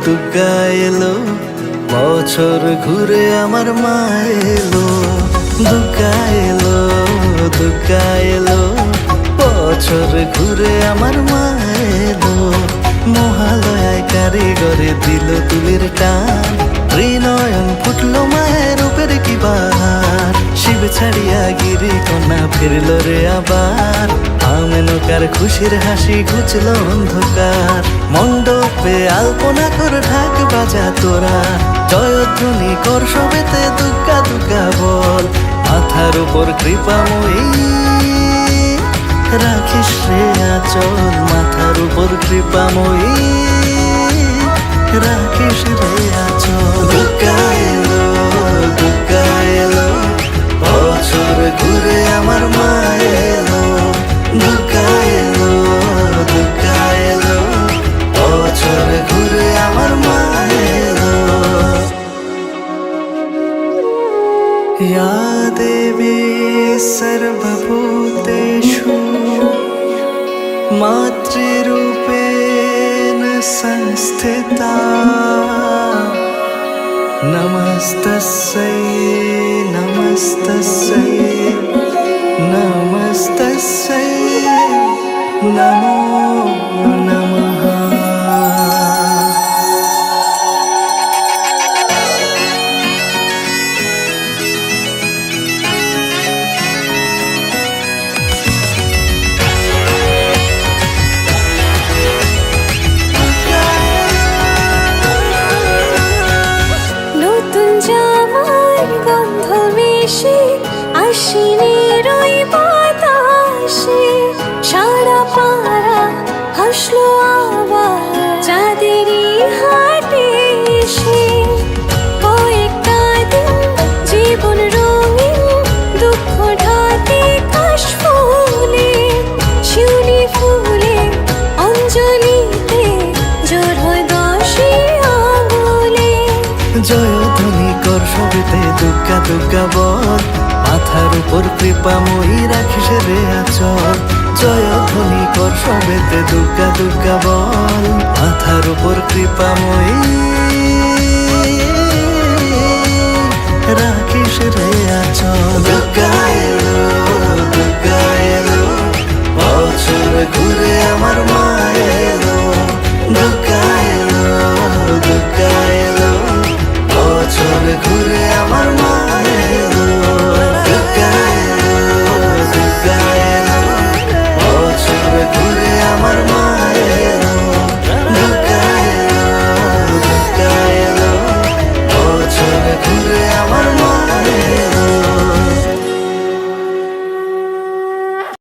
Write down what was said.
দুর্গা এলো, বছর ঘুরে আমার মা এলো। দুর্গা এলো, দুর্গা এলো, বছর ঘুরে আমার মা এলো। মহালয়ায় কারিগরে দিল তুলির টান, ত্রিনয়ন ফুটলো মায়ের রূপের কি বাহার। শিব ছাড়িয়া গিরি কন্যা ফিরল রে আবার, আমেনকার খুশির হাসি ঘুচল অন্ধকার। মণ্ডপে আলপনা কর ঢাক বাজা তোরা, জয়ধ্বনি কর সবেতে দুর্গা দুর্গা বল। মাথার উপর কৃপাময়ী রাখিস রে আচল, মাথার উপর কৃপাময়ী রাখিস রে আচল। দুর্গা এলো, দুর্গা এলো, বছর ঘুরে আমার মা এলো। দুর্গা এলো, দুর্গা এলো, বছর ঘুরে আমার মা এলো। या देवी सर्वभूतेषु मातृरूपेण संस्थिता, नमस्तस्यै नमस्तस्यै नमस्तस्यै नमो नमः। আশ্বিনের ওই বাতাসে সারা পাড়া হাসলো আবার চাঁদেরই হাটে এসে। কয়েকটা দিন জীবন রঙিন, দুঃখ ঢাকে কাশ ফুলে, শিউলি ফুলে অঞ্জলিতে জোর হয় 10 আঙুলে। জয়ধ্বনি কর সবেতে দুর্গা দুর্গা বল, মাথার উপর কৃপাময়ী রাখিস রে আচল। জয়ধ্বনি কর সবেতে দুর্গা দুর্গা বল, মাথার উপর কৃপাময়ী রাখিস রে আচল। দুর্গা